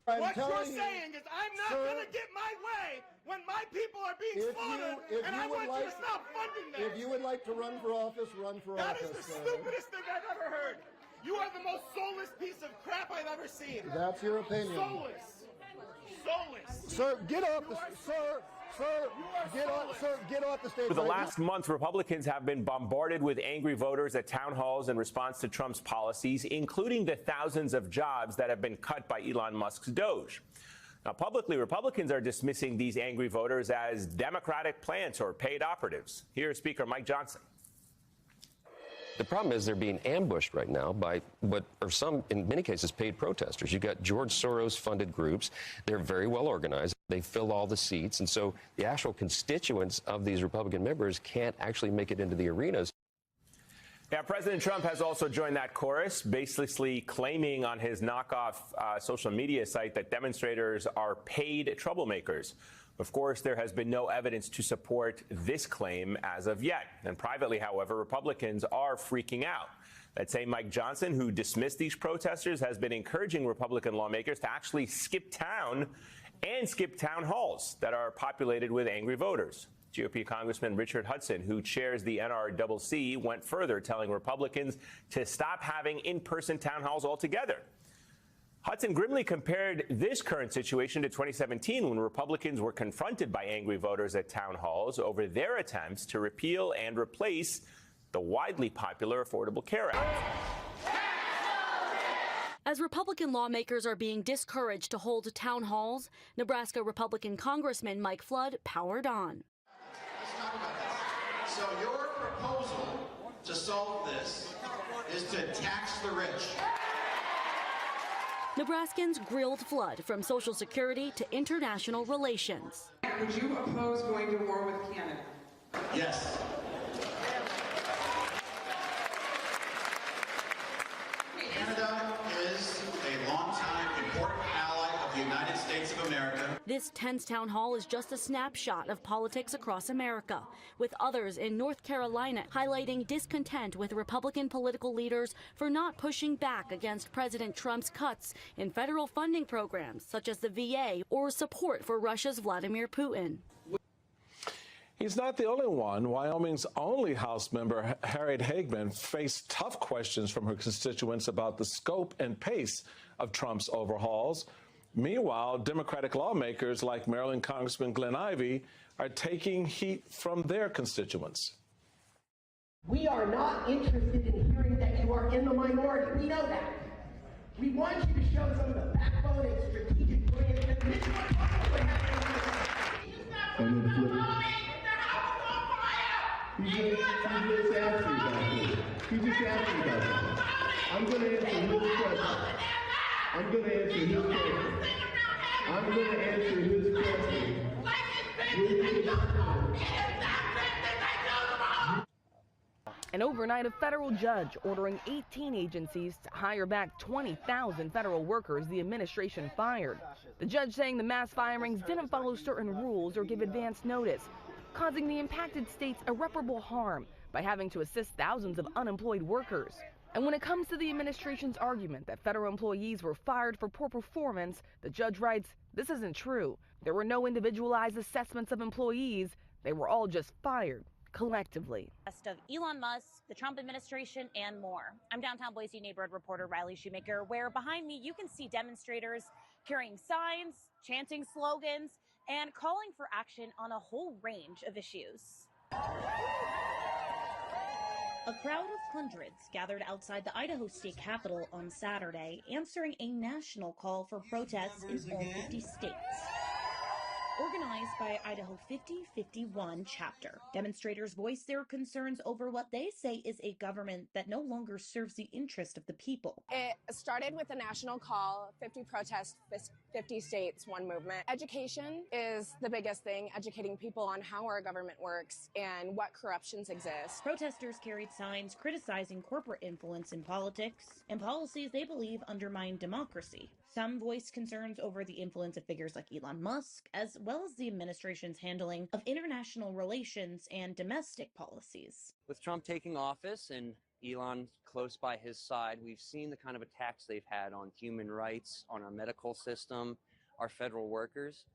What you're saying is I'm not going to get my way when my people are being slaughtered, and I want you to stop funding them. If you would like to run for office, run for office. That is the stupidest thing I've ever heard. You are the most soulless piece of crap I've ever seen. That's your opinion. Soulless. Soulless. Sir, get off the get off the stage. For the last month, Republicans have been bombarded with angry voters at town halls in response to Trump's policies, including the thousands of jobs that have been cut by Elon Musk's DOGE. Now, publicly, Republicans are dismissing these angry voters as Democratic plants or paid operatives. Here's Speaker Mike Johnson. The problem is they're being ambushed right now by what are some, in many cases, paid protesters. You've got George Soros-funded groups. They're very well organized. They fill all the seats. And so the actual constituents of these Republican members can't actually make it into the arenas. Now, President Trump has also joined that chorus, basically claiming on his knockoff social media site that demonstrators are paid troublemakers. Of course, there has been no evidence to support this claim as of yet. And privately, however, Republicans are freaking out. That same Mike Johnson, who dismissed these protesters, has been encouraging Republican lawmakers to actually skip town and skip town halls that are populated with angry voters. GOP Congressman Richard Hudson, who chairs the NRCC, went further, telling Republicans to stop having in-person town halls altogether. Hudson grimly compared this current situation to 2017, when Republicans were confronted by angry voters at town halls over their attempts to repeal and replace the widely popular Affordable Care Act. As Republican lawmakers are being discouraged to hold town halls, Nebraska Republican Congressman Mike Flood powered on. Let's talk about this. So your proposal to solve this is to tax the rich. Nebraskans grilled Flood from Social Security to international relations. Would you oppose going to war with Canada? Yes. Canada is a longtime important ally of the United States of America. This tense town hall is just a snapshot of politics across America, with others in North Carolina highlighting discontent with Republican political leaders for not pushing back against President Trump's cuts in federal funding programs such as the VA or support for Russia's Vladimir Putin. He's not the only one. Wyoming's only House member, Harriet Hagman, faced tough questions from her constituents about the scope and pace of Trump's overhauls. Meanwhile, Democratic lawmakers like Maryland Congressman Glenn Ivey are taking heat from their constituents. We are not interested in hearing that you are in the minority. We know that. We want you to show some of the backbone and strategic brilliance that Mitch McConnell would have. He just asked me about this. He just asked me about that. I'm going to answer his question. I'm going to answer his question. I'm going to answer his question. And overnight, a federal judge ordering 18 agencies to hire back 20,000 federal workers the administration fired. The judge saying the mass firings didn't follow certain rules or give advance notice, causing the impacted states irreparable harm by having to assist thousands of unemployed workers. And when it comes to the administration's argument that federal employees were fired for poor performance, the judge writes, this isn't true. There were no individualized assessments of employees. They were all just fired collectively. Of Elon Musk, the Trump administration, and more. I'm downtown Boise neighborhood reporter Riley Shoemaker, where behind me you can see demonstrators carrying signs, chanting slogans, and calling for action on a whole range of issues. A crowd of hundreds gathered outside the Idaho state capitol on Saturday, answering a national call for protests in all 50 states. Organized by Idaho 5051 chapter, demonstrators voiced their concerns over what they say is a government that no longer serves the interest of the people. It started with a national call, 50 protests, 50 states, one movement. Education is the biggest thing, educating people on how our government works and what corruptions exist. Protesters carried signs criticizing corporate influence in politics and policies they believe undermine democracy. Some voiced concerns over the influence of figures like Elon Musk, as well as the administration's handling of international relations and domestic policies. With Trump taking office and Elon close by his side. We've seen the kind of attacks they've had on human rights, on our medical system, our federal workers.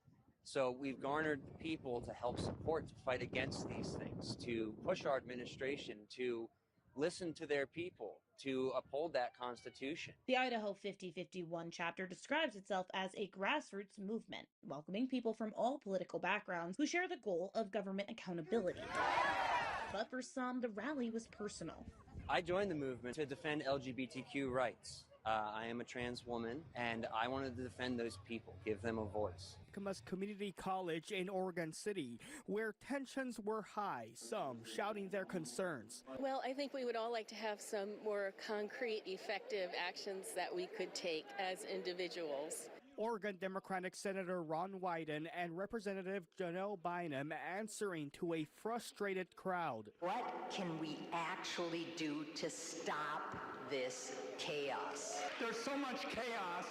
So we've garnered people to help support, to fight against these things, to push our administration to listen to their people, to uphold that Constitution. The Idaho 5051 chapter describes itself as a grassroots movement, welcoming people from all political backgrounds who share the goal of government accountability. But for some, the rally was personal. I joined the movement to defend LGBTQ rights. I am a trans woman, and I wanted to defend those people, give them a voice. Community College in Oregon City, where tensions were high, some shouting their concerns. Well, I think we would all like to have some more concrete, effective actions that we could take as individuals. Oregon Democratic Senator Ron Wyden and Representative Janelle Bynum answering to a frustrated crowd. What can we actually do to stop this chaos? There's so much chaos,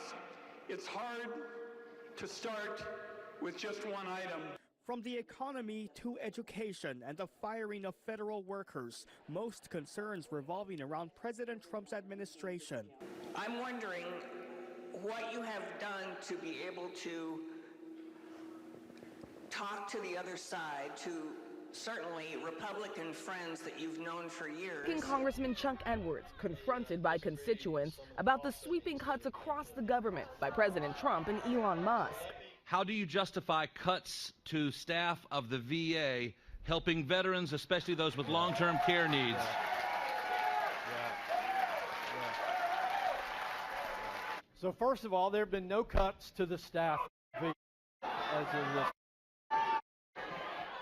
it's hard to start with just one item. From the economy to education and the firing of federal workers, most concerns revolving around President Trump's administration. I'm wondering what you have done to be able to talk to the other side, to certainly Republican friends that you've known for years. Congressman Chuck Edwards confronted by constituents about the sweeping cuts across the government by President Trump and Elon Musk. How do you justify cuts to staff of the VA helping veterans, especially those with long-term care needs? So first of all, there have been no cuts to the staff as of this.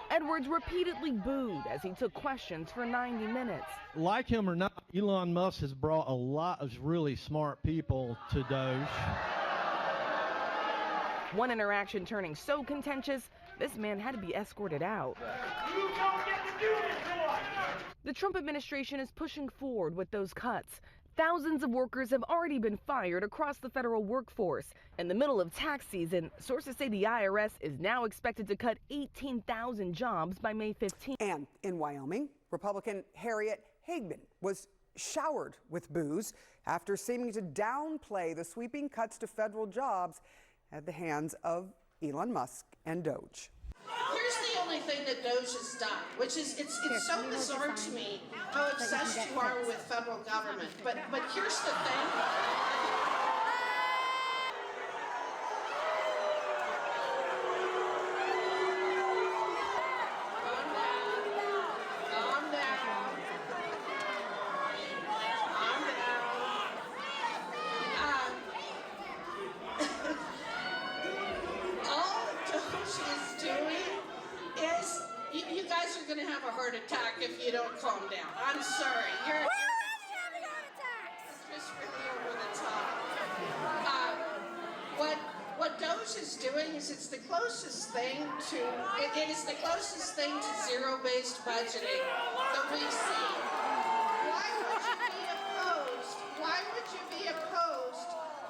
Edwards repeatedly booed as he took questions for 90 minutes. Like him or not, Elon Musk has brought a lot of really smart people to DOGE. One interaction turning so contentious, this man had to be escorted out. You don't get to do this to us! The Trump administration is pushing forward with those cuts. Thousands of workers have already been fired across the federal workforce. In the middle of tax season, sources say the IRS is now expected to cut 18,000 jobs by May 15th. And in Wyoming, Republican Harriet Hagman was showered with boos after seeming to downplay the sweeping cuts to federal jobs at the hands of Elon Musk and DOGE. Here's the only thing that DOGE has done, which is it's so bizarre to me how obsessed you are with federal government. But here's the thing. Calm down. All DOGE is doing is, you guys are going to have a heart attack if you don't calm down. I'm sorry. You're having heart attacks. It's just really over the top. What DOGE is doing is it's the closest thing to, it is the closest thing to zero-based budgeting that we've seen. Why would you be opposed? Why would you be opposed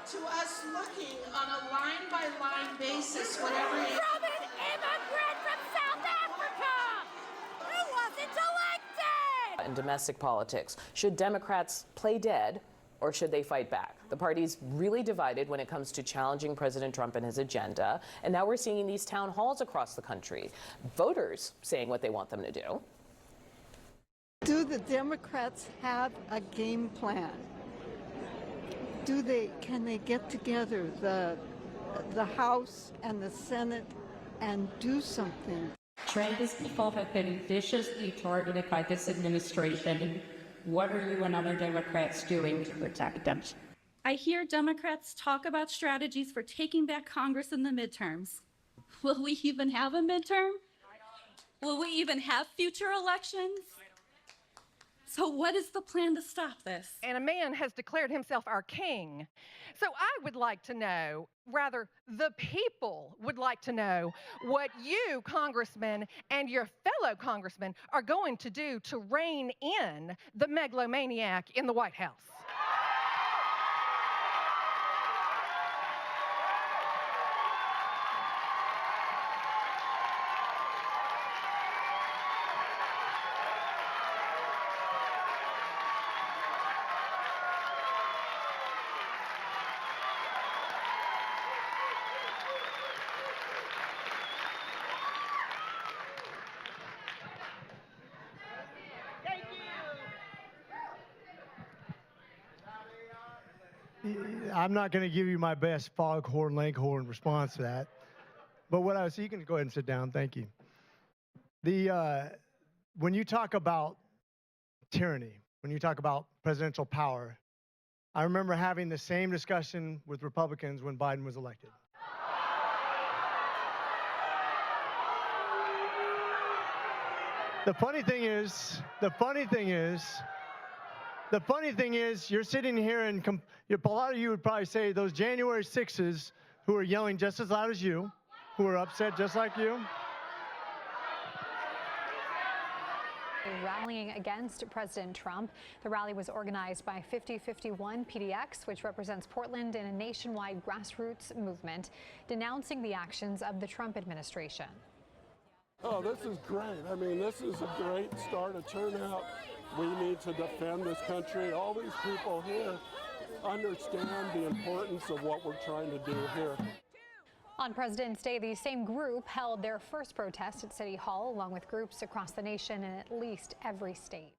to us looking on a line-by-line basis whatever you... From an immigrant from South Africa who wasn't elected! In domestic politics, should Democrats play dead or should they fight back? The party's really divided when it comes to challenging President Trump and his agenda. And now we're seeing these town halls across the country, voters saying what they want them to do. Do the Democrats have a game plan? Can they get together, the House and the Senate, and do something? Trans people have been viciously targeted by this administration. What are you and other Democrats doing to protect them? I hear Democrats talk about strategies for taking back Congress in the midterms. Will we even have a midterm? Will we even have future elections? So what is the plan to stop this? And a man has declared himself our king. So I would like to know, rather, the people would like to know what you, congressmen, and your fellow congressmen are going to do to rein in the megalomaniac in the White House. I'm not going to give you my best foghorn leghorn response to that. But what I was, you can go ahead and sit down. Thank you. When you talk about tyranny, when you talk about presidential power, I remember having the same discussion with Republicans when Biden was elected. The funny thing is, you're sitting here and a lot of you would probably say those January 6s who are yelling just as loud as you, who are upset just like you. Rallying against President Trump. The rally was organized by 5051 PDX, which represents Portland in a nationwide grassroots movement denouncing the actions of the Trump administration. Oh, this is great. I mean, this is a great start, a turnout. We need to defend this country. All these people here understand the importance of what we're trying to do here. On President's Day, the same group held their first protest at City Hall, along with groups across the nation in at least every state.